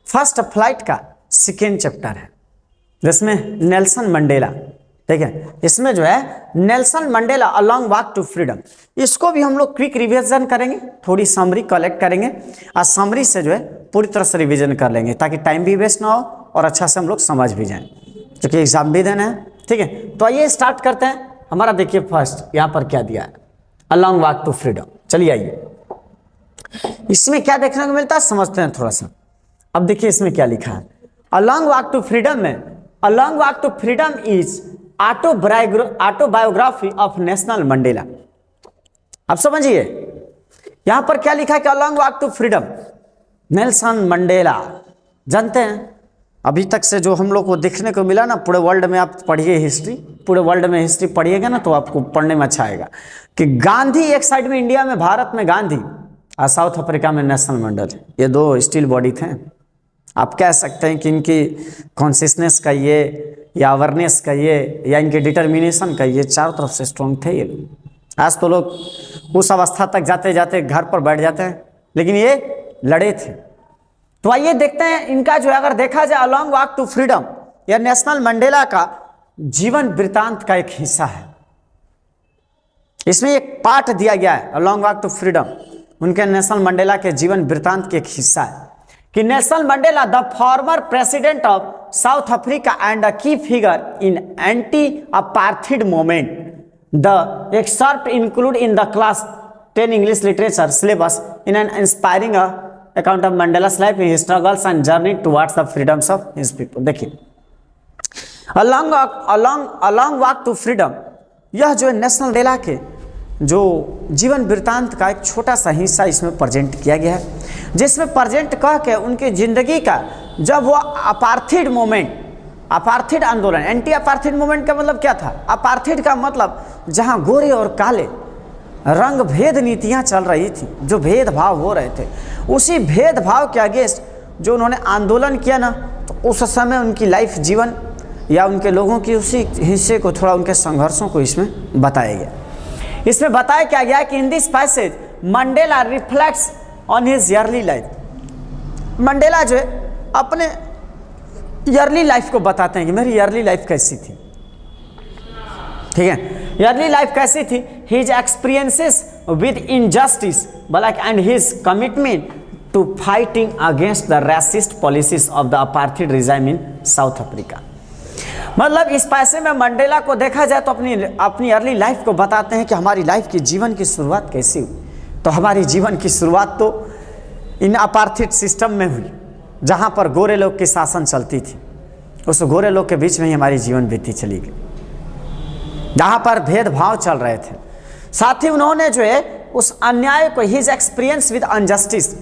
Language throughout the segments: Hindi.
फर्स्ट फ्लाइट का सेकेंड चैप्टर है, जिसमें नेल्सन मंडेला, ठीक है, इसमें जो है Nelson Mandela a long walk to freedom, इसको भी हम लोग क्विक रिवीजन करेंगे, थोड़ी समरी कलेक्ट करेंगे और समरी से जो है पूरी तरह से रिवीजन कर लेंगे ताकि टाइम भी वेस्ट ना हो और अच्छा से हम लोग समझ भी जाएं, क्योंकि एग्जाम भी देना है। ठीक है, तो आइए स्टार्ट करते हैं। हमारा देखिए फर्स्ट यहाँ पर क्या दिया है, a long walk to freedom. चलिए आइए, इसमें क्या देखने को मिलता है समझते हैं थोड़ा सा। अब देखिए इसमें क्या लिखा है, a long walk to freedom में, a long walk to freedom is autobiography of Nelson Mandela. अब समझिए यहां पर क्या लिखा है कि a long walk to freedom, Nelson Mandela जानते हैं। अभी तक से जो हम लोग को देखने को मिला ना, पूरे वर्ल्ड में आप पढ़िए हिस्ट्री, पूरे वर्ल्ड में हिस्ट्री पढ़िएगा ना तो आपको पढ़ने में अच्छा आएगा कि गांधी एक साइड में, इंडिया में भारत में गांधी और साउथ अफ्रीका में नेल्सन मंडेला, ये दो स्टील बॉडी थे। आप कह सकते हैं कि इनकी कॉन्सियसनेस का ये या अवेयरनेस का ये या इनके डिटर्मिनेशन का ये चारों तरफ से स्ट्रॉन्ग थे ये। आज तो लोग उस अवस्था तक जाते जाते घर पर बैठ जाते हैं, लेकिन ये लड़े थे। तो आइए देखते हैं इनका जो है, अगर देखा जाए a long walk to freedom या नेशनल मंडेला का जीवन वृत्तांत का एक हिस्सा है। इसमें एक पार्ट दिया गया है, a long walk to freedom, उनके नेल्सन मंडेला के जीवन वृत्तांत के एक हिस्सा है कि Nelson Mandela the former president of South Africa and a key figure in anti apartheid movement, the excerpt include in the class 10 English literature syllabus in an inspiring account of Mandela's life, his struggles and journey towards the freedoms of his people। देखिए a long walk to freedom, यह जो है नेल्सन मंडेला के जो जीवन वृत्तांत का एक छोटा सा हिस्सा इसमें प्रेजेंट किया गया है, जिसमें प्रेजेंट कह के उनकी जिंदगी का, जब वो अपार्थाइड मूवमेंट, अपार्थाइड आंदोलन, एंटी अपार्थाइड मूवमेंट का मतलब क्या था, अपार्थाइड का मतलब जहां गोरे और काले रंग भेद नीतियां चल रही थी, जो भेदभाव हो रहे थे, उसी भेदभाव के अगेंस्ट जो उन्होंने आंदोलन किया ना, तो उस समय उनकी लाइफ जीवन या उनके लोगों की उसी हिस्से को, थोड़ा उनके संघर्षों को इसमें बताया गया। इसमें बताया क्या गया कि in this passage Mandela reflects on his yearly life. Mandela जो है अपने ईयरली लाइफ को बताते हैं कि मेरी ईयरली लाइफ कैसी थी, ठीक है, ईयरली लाइफ कैसी थी, his experiences with injustice black and his commitment to fighting against the racist policies of the apartheid regime in South Africa. मतलब इस पैसे में मंडेला को देखा जाए तो अपनी अर्ली लाइफ को बताते हैं कि हमारी लाइफ की जीवन की शुरुआत कैसी हुई। तो हमारी जीवन की शुरुआत तो इन अपार्थाइड सिस्टम में हुई, जहाँ पर गोरे लोग की शासन चलती थी, उस गोरे लोग के बीच में ही हमारी जीवन बीती चली गई, जहाँ पर भेदभाव चल रहे थे। साथ ही उन्होंने जो है उस अन्याय को, हिज एक्सपीरियंस विद अनजस्टिस,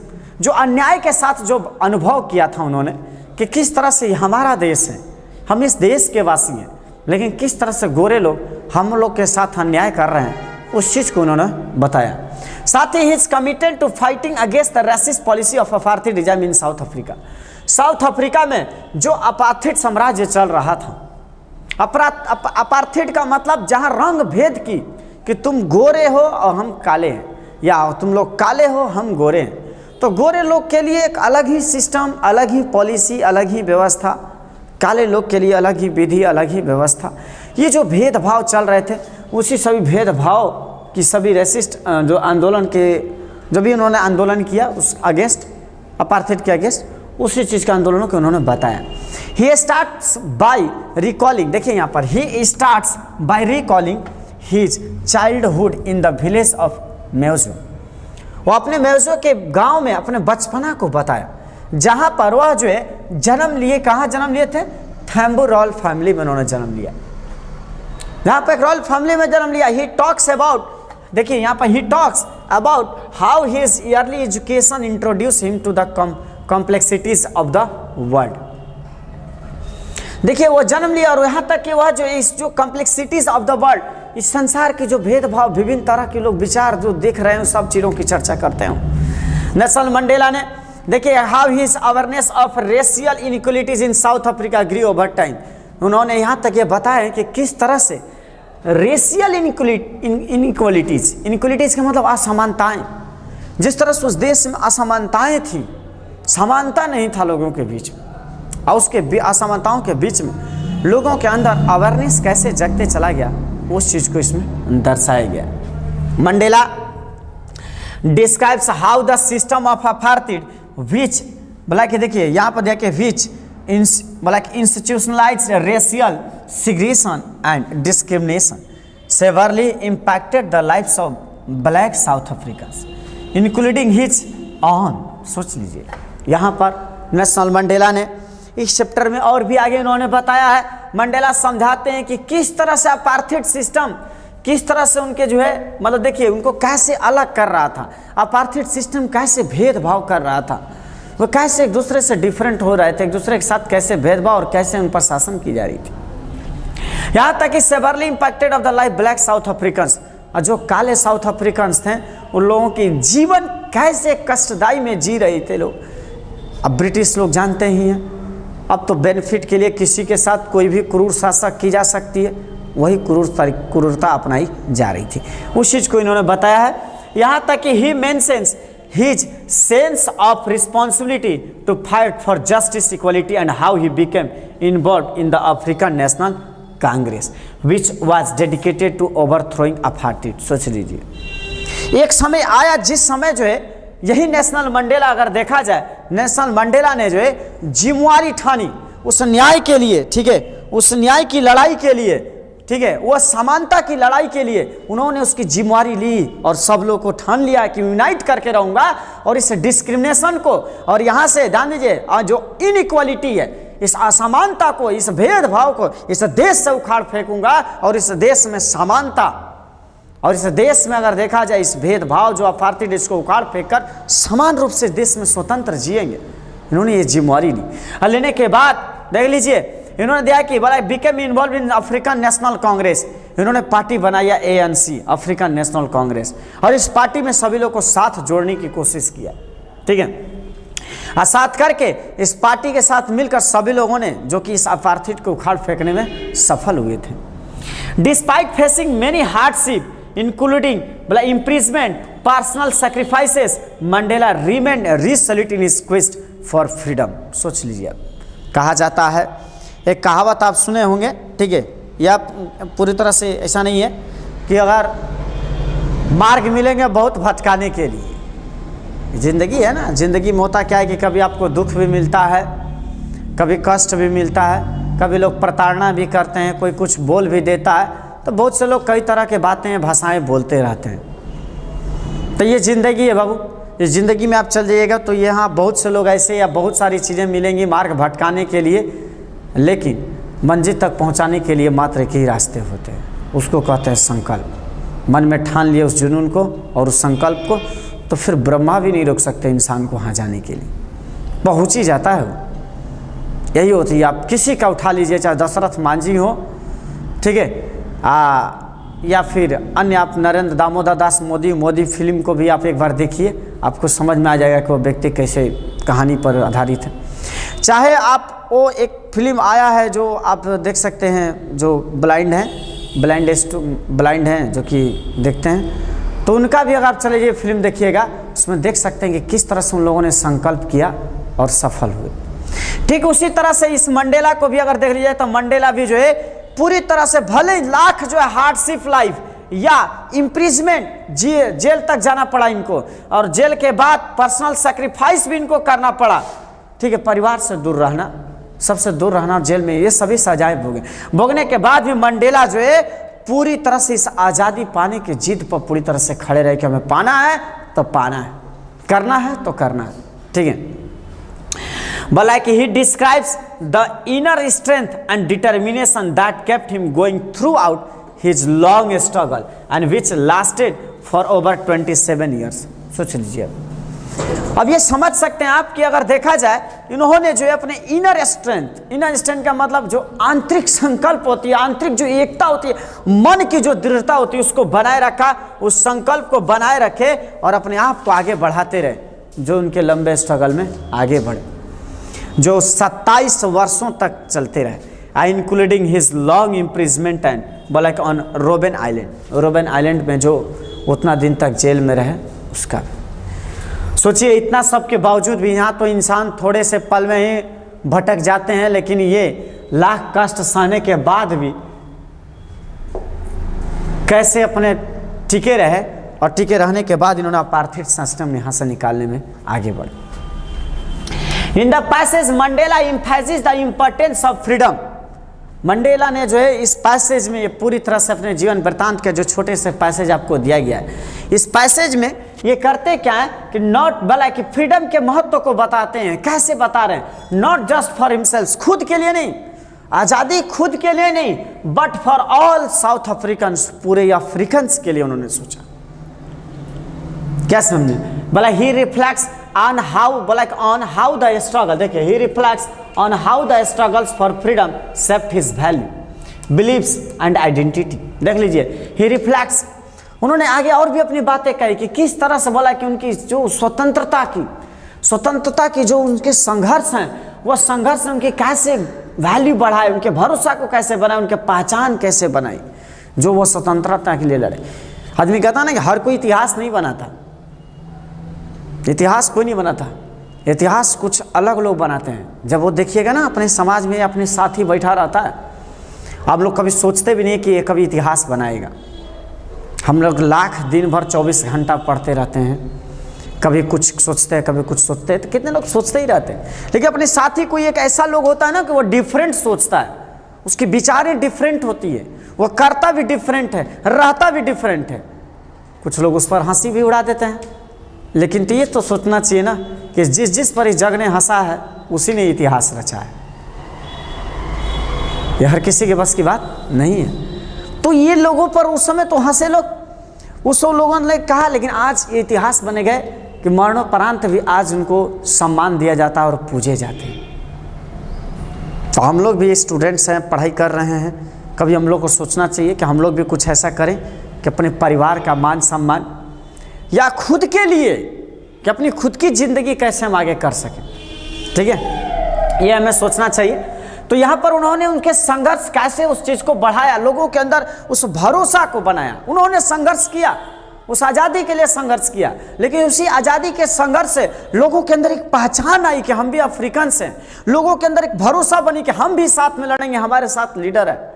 जो अन्याय के साथ जो अनुभव किया था उन्होंने कि किस तरह से हमारा देश है, हम इस देश के वासी हैं, लेकिन किस तरह से गोरे लोग हम लोग के साथ अन्याय कर रहे हैं, उस चीज़ को उन्होंने बताया। साथ ही his committed to fighting against the racist policy of apartheid regime in South Africa. South Africa में जो अपार्थाइड साम्राज्य चल रहा था, अपार्थाइड का मतलब जहां रंग भेद की, कि तुम गोरे हो और हम काले हैं, या तुम लोग काले हो हम गोरे हैं, तो गोरे लोग के लिए एक अलग ही सिस्टम, अलग ही पॉलिसी, अलग ही व्यवस्था, काले लोग के लिए अलग ही विधि, अलग ही व्यवस्था। ये जो भेदभाव चल रहे थे, उसी सभी भेदभाव की सभी रेसिस्ट जो आंदोलन के, जो भी उन्होंने आंदोलन किया उस अगेंस्ट, अपार्थाइड के अगेंस्ट, उसी चीज़ के आंदोलनों को उन्होंने बताया। ही स्टार्ट्स बाय रिकॉलिंग, देखिए यहाँ पर ही starts by recalling his childhood in the village of Mvezo. वो अपने मेवजो के गांव में अपने बचपना को बताया, जहाँ पर वह जो है जन्म लिए, कहाँ जन्म लिए थे, थैम्बू रॉयल फैमिली में उन्होंने जन्म लिया, जहाँ पर एक रॉयल फैमिली में जन्म लिया। ही टॉक्स अबाउट, देखिए यहाँ पर he talks about how his early education introduce him to the complexities of the world. देखिए वो जन्म लिया और यहाँ तक कि वह जो इस जो कॉम्प्लेक्सिटीज ऑफ द वर्ल्ड, इस संसार के जो भेदभाव, विभिन्न तरह के लोग विचार जो देख रहे हैं, सब चीज़ों की चर्चा करते हैं। नेल्सन मंडेला ने, देखिए how his awareness of racial inequalities in South Africa grew over time. उन्होंने यहाँ तक ये बताया कि किस तरह से रेशियल इनइक्वलिटीज, इनइक्वलिटीज का मतलब असमानताएं, जिस तरह से उस देश में असमानताएं थी, समानता नहीं था लोगों के बीच में, और उसके असमानताओं के बीच में लोगों के अंदर अवेयरनेस कैसे जगते चला गया, उस चीज़ को इसमें दर्शाया गया। Mandela describes how the system of apartheid which, बोला कि देखिए यहाँ पर देखिए विच बोला कि institutionalised racial segregation and discrimination severely impacted the lives of black South Africans, including his own। सोच लीजिए यहाँ पर नेल्सन मंडेला ने इस चैप्टर में और भी आगे उन्होंने बताया है, मंडेला समझाते हैं कि किस तरह से अपार्थाइड सिस्टम, किस तरह से उनके जो है मतलब देखिए उनको कैसे अलग कर रहा था, अपार्थाइड सिस्टम कैसे भेदभाव कर रहा था, वो कैसे एक दूसरे से डिफरेंट हो रहे थे, एक दूसरे के साथ कैसे भेदभाव और कैसे उन पर शासन की जा रही थी। यहाँ तक कि severally impacted of the life black south Africans, और जो काले साउथ अफ्रीकन्स थे उन लोगों की जीवन कैसे कष्टदायी में जी रहे थे लोग। अब ब्रिटिश लोग जानते ही हैं, अब तो बेनिफिट के लिए किसी के साथ कोई भी क्रूर शासक की जा सकती है, वही क्रूरता अपनाई जा रही थी, उस चीज़ को इन्होंने बताया है। यहाँ तक कि he mentions his sense of responsibility to fight for justice equality and how he became involved in the African National Congress which was dedicated to overthrowing apartheid. सोच लीजिए एक समय आया जिस समय जो है यही नेल्सन मंडेला, अगर देखा जाए नेल्सन मंडेला ने जो है जिम्मेवारी ठानी उस न्याय के लिए, ठीक है, उस न्याय की लड़ाई के लिए, ठीक है, वह समानता की लड़ाई के लिए उन्होंने उसकी जिम्मेवारी ली और सब लोग को ठान लिया कि यूनाइट करके रहूंगा और इस डिस्क्रिमिनेशन को और यहाँ से ध्यान दीजिए जो इनइक्वालिटी है, इस असमानता को, इस भेदभाव को इस देश से उखाड़ फेंकूंगा और इस देश में समानता, और इस देश में अगर देखा जाए इस भेदभाव जो अपार्थाइड इसको उखाड़ फेंक कर समान रूप से देश में स्वतंत्र जिएंगे। इन्होंने ये जिम्मेवारी ली और लेने के बाद देख लीजिए इन्होंने दिया कि बड़ा बिकेम इन्वॉल्व इन अफ्रीकन नेशनल कांग्रेस, इन्होंने पार्टी बनाया ANC अफ्रीकन नेशनल कांग्रेस, और इस पार्टी में सभी लोग को साथ जोड़ने की कोशिश किया, ठीक है, और साथ करके इस पार्टी के साथ मिलकर सभी लोगों ने जो कि इस अपार्थाइड को उखाड़ फेंकने में सफल हुए थे। Despite facing many hardship including imprisonment personal sacrifices, Mandela remained resolute in his quest for freedom. सोच लीजिए, कहा जाता है, एक कहावत आप सुने होंगे, ठीक है, यह पूरी तरह से ऐसा नहीं है कि अगर मार्ग मिलेंगे बहुत भटकाने के लिए, जिंदगी है ना, जिंदगी में होता क्या है कि कभी आपको दुख भी मिलता है, कभी कष्ट भी मिलता है, कभी लोग प्रताड़ना भी करते हैं, कोई कुछ बोल भी देता है, तो बहुत से लोग कई तरह के बातें भाषाएं बोलते रहते हैं। तो ये ज़िंदगी है बाबू, इस ज़िंदगी में आप चल जाइएगा तो यहाँ बहुत से लोग ऐसे या बहुत सारी चीज़ें मिलेंगी मार्ग भटकाने के लिए, लेकिन मंजिल तक पहुँचाने के लिए मात्र एक ही रास्ते होते हैं, उसको कहते हैं संकल्प। मन में ठान लिए उस जुनून को और उस संकल्प को, तो फिर ब्रह्मा भी नहीं रोक सकते इंसान को वहाँ जाने के लिए, पहुँच ही जाता है वो। यही होती है, आप किसी का उठा लीजिए, चाहे दशरथ मांझी हो, ठीक है, या फिर अन्य आप नरेंद्र दामोदर दास मोदी फिल्म को भी आप एक बार देखिए, आपको समझ में आ जाएगा कि वो व्यक्ति कैसे कहानी पर आधारित है। चाहे आप वो एक फिल्म आया है जो आप देख सकते हैं, जो ब्लाइंड हैं जो कि देखते हैं, तो उनका भी अगर आप चले जाइए फिल्म देखिएगा, उसमें देख सकते हैं कि किस तरह से उन लोगों ने संकल्प किया और सफल हुए। ठीक उसी तरह से इस मंडेला को भी अगर देख लीजिए तो मंडेला भी जो है पूरी तरह से भले लाख जो है हार्डशिप लाइफ या इम्प्रिजमेंट, जेल तक जाना पड़ा इनको, और जेल के बाद पर्सनल सेक्रीफाइस भी इनको करना पड़ा, ठीक है, परिवार से दूर रहना, सबसे दूर रहना, जेल में ये सभी सजाएं भोगने के बाद भी मंडेला जो है पूरी तरह से इस आज़ादी पाने की जिद पर पूरी तरह से खड़े रहे कि हमें पाना है तो पाना है, करना है तो करना है, ठीक है। Like he describes the inner strength and determination that kept him going throughout his long struggle and which lasted for over 27 years। सोच लीजिए, अब ये समझ सकते हैं आप कि अगर देखा जाए इन्होंने जो है अपने इनर स्ट्रेंथ का मतलब जो आंतरिक संकल्प होती है, आंतरिक जो एकता होती है, मन की जो दृढ़ता होती है, उसको बनाए रखा, उस संकल्प को बनाए रखे और अपने आप को आगे बढ़ाते रहे, जो उनके लंबे स्ट्रगल में आगे बढ़े, जो 27 वर्षों तक चलते रहे, including his long imprisonment and like on Robben Island में जो उतना दिन तक जेल में रहे उसका। सोचिए इतना सब के बावजूद भी यहाँ तो इंसान थोड़े से पल में ही भटक जाते हैं, लेकिन ये लाख कष्ट सहने के बाद भी कैसे अपने टिके रहे, और टिके रहने के बाद इन्होंने अपार्थाइड सिस्टम यहाँ से निकालने में आगे बढ़े। In the passage Mandela emphasis the importance of freedom. Mandela ने जो है इस पैसेज में ये पूरी तरह से अपने जीवन वृत्तांत के जो छोटे से पैसेज आपको दिया गया है, इस पैसेज में ये करते क्या है कि नॉट भला कि फ्रीडम के महत्व को बताते हैं। कैसे बता रहे हैं? नॉट जस्ट फॉर हिमसेल्फ, खुद के लिए नहीं, आज़ादी खुद के लिए नहीं, but for all South Africans, पूरे अफ्रीकन्स के लिए उन्होंने सोचा। क्या समझे? बोला ही रिफ्लेक्ट्स ऑन हाउ, बोला ऑन हाउ द स्ट्रगल, देखिए he reflects on how the struggles for freedom shaped his value, believes and identity. देख लीजिए ही रिफ्लेक्ट्स, उन्होंने आगे और भी अपनी बातें कही कि किस तरह से बोला कि उनकी जो स्वतंत्रता की जो उनके संघर्ष हैं, वो संघर्ष उनकी कैसे वैल्यू बढ़ाए, उनके भरोसा को कैसे बनाए, उनके पहचान कैसे बनाई, जो वो स्वतंत्रता के लिए लड़े। आदमी कहता ना कि हर कोई इतिहास नहीं बनाता, इतिहास कोई नहीं बनाता, इतिहास कुछ अलग लोग बनाते हैं। जब वो देखिएगा ना अपने समाज में अपने साथ ही बैठा रहता है, आप लोग कभी सोचते भी नहीं कि ये कभी इतिहास बनाएगा। हम लोग लाख दिन भर 24 घंटा पढ़ते रहते हैं, कभी कुछ सोचते हैं कभी कुछ सोचते हैं, तो कितने लोग सोचते ही रहते हैं। लेकिन अपने साथी कोई एक ऐसा लोग होता है ना कि वो डिफरेंट सोचता है, उसकी विचारें डिफरेंट होती है, वो करता भी डिफरेंट है, रहता भी डिफरेंट है। कुछ लोग उस पर हंसी भी उड़ा देते हैं, लेकिन तो ये तो सोचना चाहिए ना कि जिस पर इस जग ने हंसा है उसी ने इतिहास रचा है। ये हर किसी के बस की बात नहीं है। तो ये लोगों पर उस समय तो हंसे लोग, उस लोगों ने कहा, लेकिन आज ये इतिहास बने गए कि मरणोपरांत भी आज उनको सम्मान दिया जाता है और पूजे जाते हैं। तो हम लोग भी स्टूडेंट्स हैं, पढ़ाई कर रहे हैं, कभी हम लोग को सोचना चाहिए कि हम लोग भी कुछ ऐसा करें कि अपने परिवार का मान सम्मान या खुद के लिए कि अपनी खुद की ज़िंदगी कैसे हम आगे कर सकें। ठीक है, ये हमें सोचना चाहिए। तो यहाँ पर उन्होंने उनके संघर्ष कैसे उस चीज़ को बढ़ाया, लोगों के अंदर उस भरोसा को बनाया। उन्होंने संघर्ष किया, उस आज़ादी के लिए संघर्ष किया, लेकिन उसी आज़ादी के संघर्ष से लोगों के अंदर एक पहचान आई कि हम भी अफ्रीकन्स हैं। लोगों के अंदर एक भरोसा बनी कि हम भी साथ में लड़ेंगे, हमारे साथ लीडर है।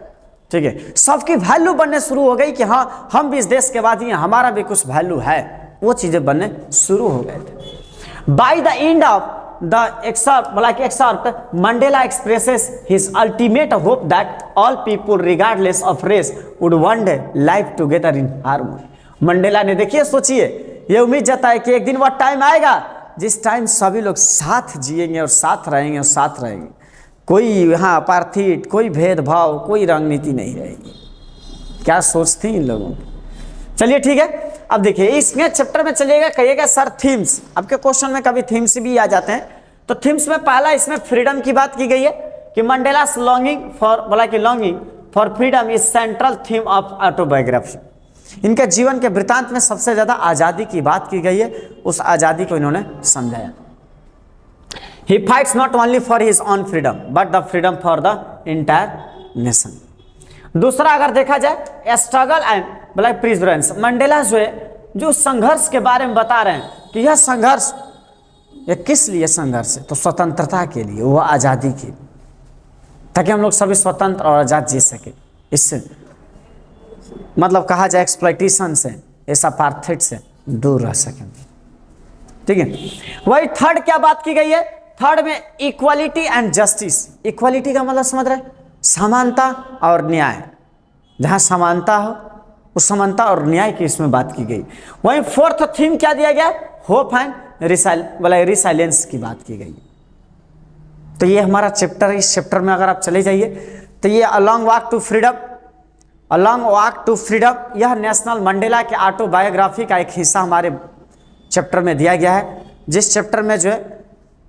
ठीक है, सबकी वैल्यू बनने शुरू हो गई कि हाँ हम भी इस देश के बाद ही, हमारा भी कुछ वैल्यू है। वो चीज़ें बनने शुरू हो गए थे। By the end of the excerpt, Mandela expresses his ultimate hope that all people regardless of race would one day live together in harmony. Mandela ने देखिए, सोचिए, ये उम्मीद जताई कि एक दिन वह टाइम आएगा जिस टाइम सभी लोग साथ जिएंगे और साथ रहेंगे और साथ रहेंगे। कोई यहाँ अपार्थाइड, कोई भेदभाव, कोई राजनीति नहीं रहेगी। क्या सोचती इन लोगों की। चलिए ठीक है, अब देखिए इसमें चैप्टर में चलिएगा, कहिएगा सर थीम्स। आपके क्वेश्चन में कभी थीम्स भी आ जाते हैं। तो थीम्स में पहला इसमें फ्रीडम की बात की गई है कि मंडेलास लॉन्गिंग फॉर, बोला कि longing for freedom is central theme of autobiography. इनके जीवन के वृत्तांत में सबसे ज्यादा आज़ादी की बात की गई है, उस आज़ादी को इन्होंने समझाया। ही fights not only for his on freedom but the freedom for the entire nation. दूसरा अगर देखा जाए स्ट्रगल एंड बोला प्रिजरेंस, मंडेला जो है जो संघर्ष के बारे में बता रहे हैं कि यह संघर्ष ये किस लिए संघर्ष है, तो स्वतंत्रता के लिए, वो आज़ादी की, ताकि हम लोग सभी स्वतंत्र और आज़ाद जी सके। इससे मतलब कहा जाए एक्सप्लॉयटेशन से, ऐसा अपार्थाइड से दूर रह सके। ठीक है, वही थर्ड क्या बात की गई है, थर्ड में इक्वालिटी एंड जस्टिस। इक्वालिटी का मतलब समझ रहे, समानता और न्याय। जहाँ समानता हो उस समानता और न्याय की इसमें बात की गई। वहीं फोर्थ थीम क्या दिया गया, होप एंड रिसाइलेंस की बात की गई। तो ये हमारा चैप्टर है। इस चैप्टर में अगर आप चले जाइए तो ये a long walk to freedom, a long walk to freedom, यह नेशनल मंडेला के ऑटोबायोग्राफी का एक हिस्सा हमारे चैप्टर में दिया गया है। जिस चैप्टर में जो है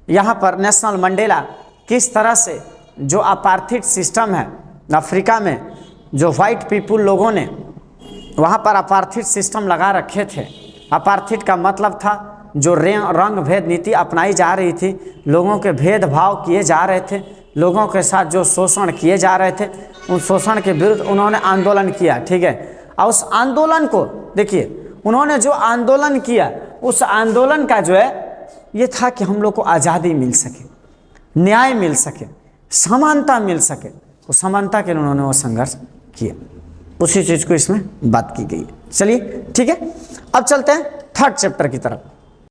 यहाँ पर नेशनल मंडेला किस तरह से जो अपार्थाइड सिस्टम है अफ्रीका में, जो वाइट पीपुल लोगों ने वहाँ पर अपार्थाइड सिस्टम लगा रखे थे। अपार्थाइड का मतलब था जो रंग भेद नीति अपनाई जा रही थी, लोगों के भेदभाव किए जा रहे थे, लोगों के साथ जो शोषण किए जा रहे थे, उन शोषण के विरुद्ध उन्होंने आंदोलन किया। ठीक है, और उस आंदोलन को देखिए, उन्होंने जो आंदोलन किया उस आंदोलन का जो है ये था कि हम लोग को आज़ादी मिल सके, न्याय मिल सके, समानता मिल सके। तो समानता के लिए उन्होंने वो संघर्ष किया, उसी चीज़ को इसमें बात की गई है। चलिए ठीक है, अब चलते हैं थर्ड चैप्टर की तरफ।